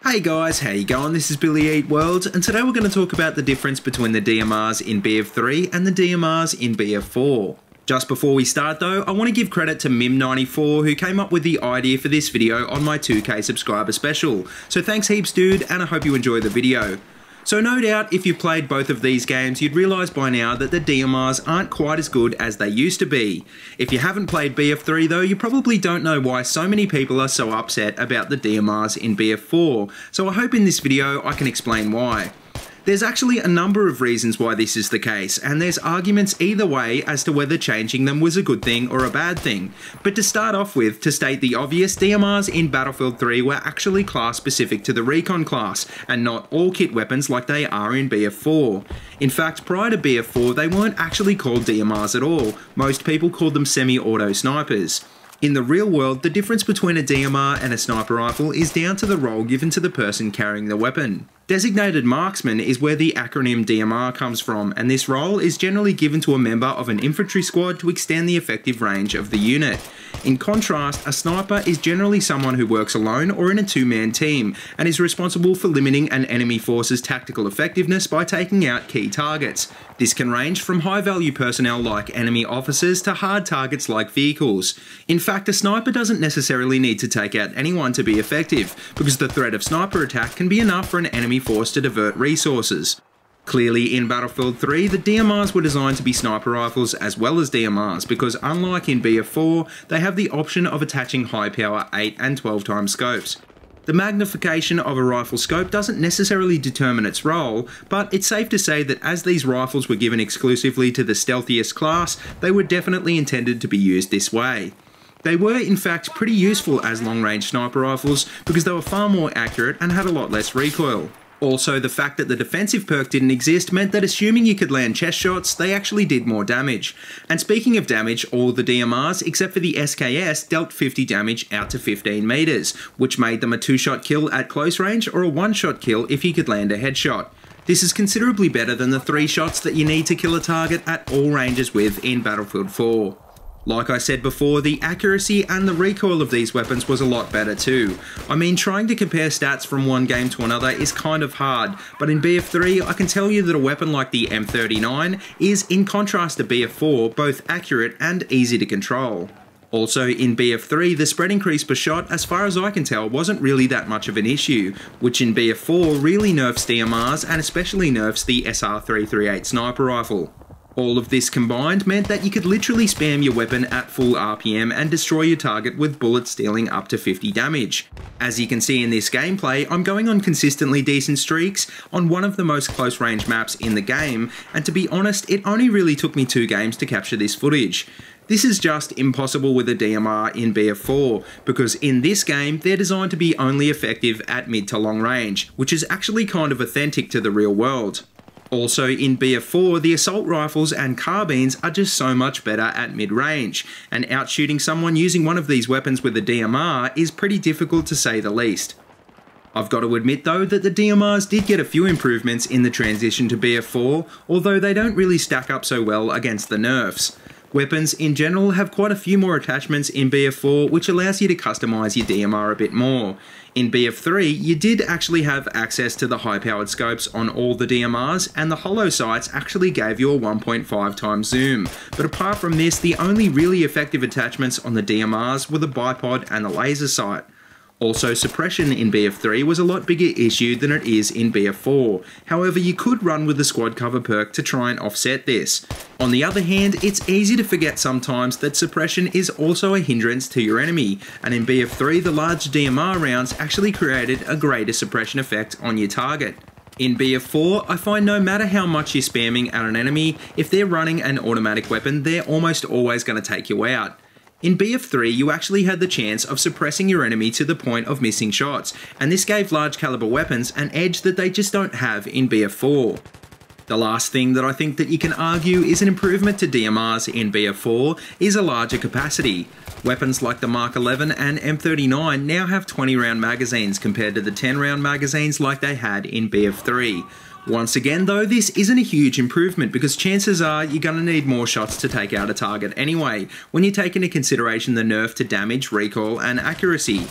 Hey guys, how you going? This is BillyEatWorld, and today we're going to talk about the difference between the DMRs in BF3 and the DMRs in BF4. Just before we start though, I want to give credit to Mim94 who came up with the idea for this video on my 2k subscriber special. So thanks heaps dude, and I hope you enjoy the video. So no doubt if you've played both of these games you'd realise by now that the DMRs aren't quite as good as they used to be. If you haven't played BF3 though, you probably don't know why so many people are so upset about the DMRs in BF4, so I hope in this video I can explain why. There's actually a number of reasons why this is the case, and there's arguments either way as to whether changing them was a good thing or a bad thing. But to start off with, to state the obvious, DMRs in Battlefield 3 were actually class specific to the Recon class, and not all kit weapons like they are in BF4. In fact, prior to BF4 they weren't actually called DMRs at all, most people called them semi-auto snipers. In the real world, the difference between a DMR and a sniper rifle is down to the role given to the person carrying the weapon. Designated Marksman is where the acronym DMR comes from, and this role is generally given to a member of an infantry squad to extend the effective range of the unit. In contrast, a sniper is generally someone who works alone or in a two-man team, and is responsible for limiting an enemy force's tactical effectiveness by taking out key targets. This can range from high-value personnel like enemy officers to hard targets like vehicles. In fact, a sniper doesn't necessarily need to take out anyone to be effective, because the threat of sniper attack can be enough for an enemy force to divert resources. Clearly, in Battlefield 3, the DMRs were designed to be sniper rifles as well as DMRs, because unlike in BF4, they have the option of attaching high-power 8 and 12 times scopes. The magnification of a rifle scope doesn't necessarily determine its role, but it's safe to say that as these rifles were given exclusively to the stealthiest class, they were definitely intended to be used this way. They were in fact pretty useful as long-range sniper rifles because they were far more accurate and had a lot less recoil. Also, the fact that the defensive perk didn't exist meant that assuming you could land chest shots, they actually did more damage. And speaking of damage, all the DMRs, except for the SKS, dealt 50 damage out to 15 meters, which made them a 2-shot kill at close range or a 1-shot kill if you could land a headshot. This is considerably better than the 3 shots that you need to kill a target at all ranges with in Battlefield 4. Like I said before, the accuracy and the recoil of these weapons was a lot better too. I mean, trying to compare stats from one game to another is kind of hard, but in BF3 I can tell you that a weapon like the M39 is, in contrast to BF4, both accurate and easy to control. Also in BF3, the spread increase per shot, as far as I can tell, wasn't really that much of an issue, which in BF4 really nerfs DMRs and especially nerfs the SR338 sniper rifle. All of this combined meant that you could literally spam your weapon at full RPM and destroy your target with bullets dealing up to 50 damage. As you can see in this gameplay, I'm going on consistently decent streaks on one of the most close range maps in the game, and to be honest, it only really took me 2 games to capture this footage. This is just impossible with a DMR in BF4, because in this game, they're designed to be only effective at mid to long range, which is actually kind of authentic to the real world. Also in BF4, the assault rifles and carbines are just so much better at mid-range, and outshooting someone using one of these weapons with a DMR is pretty difficult to say the least. I've got to admit though that the DMRs did get a few improvements in the transition to BF4, although they don't really stack up so well against the nerfs. Weapons in general have quite a few more attachments in BF4, which allows you to customise your DMR a bit more. In BF3, you did actually have access to the high-powered scopes on all the DMRs, and the holo sights actually gave you a 1.5 times zoom. But apart from this, the only really effective attachments on the DMRs were the bipod and the laser sight. Also, suppression in BF3 was a lot bigger issue than it is in BF4, however you could run with the squad cover perk to try and offset this. On the other hand, it's easy to forget sometimes that suppression is also a hindrance to your enemy, and in BF3 the large DMR rounds actually created a greater suppression effect on your target. In BF4, I find no matter how much you're spamming at an enemy, if they're running an automatic weapon, they're almost always going to take you out. In BF3, you actually had the chance of suppressing your enemy to the point of missing shots, and this gave large caliber weapons an edge that they just don't have in BF4. The last thing that I think that you can argue is an improvement to DMRs in BF4 is a larger capacity. Weapons like the Mark 11 and M39 now have 20 round magazines compared to the 10 round magazines like they had in BF3. Once again though, this isn't a huge improvement because chances are you're going to need more shots to take out a target anyway, when you take into consideration the nerf to damage, recoil and accuracy.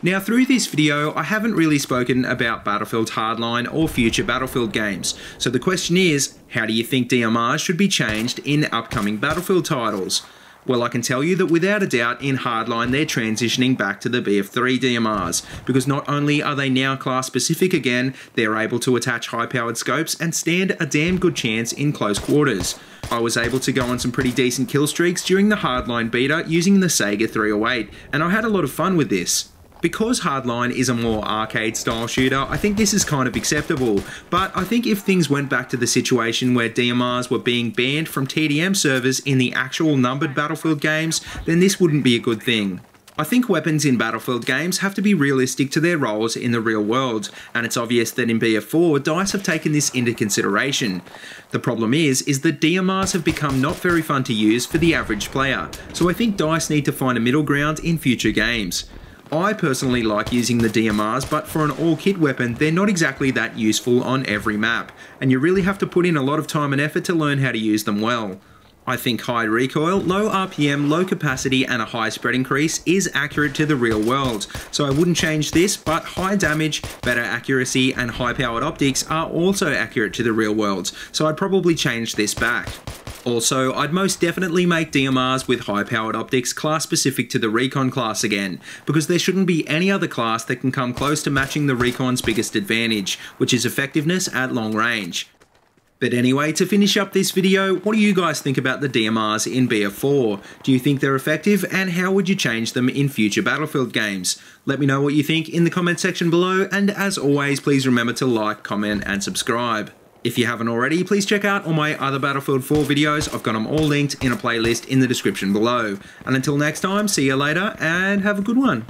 Now through this video, I haven't really spoken about Battlefield Hardline or future Battlefield games, so the question is, how do you think DMRs should be changed in upcoming Battlefield titles? Well, I can tell you that without a doubt in Hardline they're transitioning back to the BF3 DMRs, because not only are they now class specific again, they're able to attach high powered scopes and stand a damn good chance in close quarters. I was able to go on some pretty decent kill streaks during the Hardline beta using the Sega 308, and I had a lot of fun with this. Because Hardline is a more arcade style shooter, I think this is kind of acceptable, but I think if things went back to the situation where DMRs were being banned from TDM servers in the actual numbered Battlefield games, then this wouldn't be a good thing. I think weapons in Battlefield games have to be realistic to their roles in the real world, and it's obvious that in BF4, DICE have taken this into consideration. The problem is that DMRs have become not very fun to use for the average player, so I think DICE need to find a middle ground in future games. I personally like using the DMRs, but for an all-kit weapon, they're not exactly that useful on every map, and you really have to put in a lot of time and effort to learn how to use them well. I think high recoil, low RPM, low capacity and a high spread increase is accurate to the real world, so I wouldn't change this, but high damage, better accuracy and high powered optics are also accurate to the real world, so I'd probably change this back. Also, I'd most definitely make DMRs with high-powered optics class specific to the Recon class again, because there shouldn't be any other class that can come close to matching the Recon's biggest advantage, which is effectiveness at long range. But anyway, to finish up this video, what do you guys think about the DMRs in BF4? Do you think they're effective, and how would you change them in future Battlefield games? Let me know what you think in the comment section below, and as always, please remember to like, comment and subscribe. If you haven't already, please check out all my other Battlefield 4 videos. I've got them all linked in a playlist in the description below. And until next time, see you later and have a good one.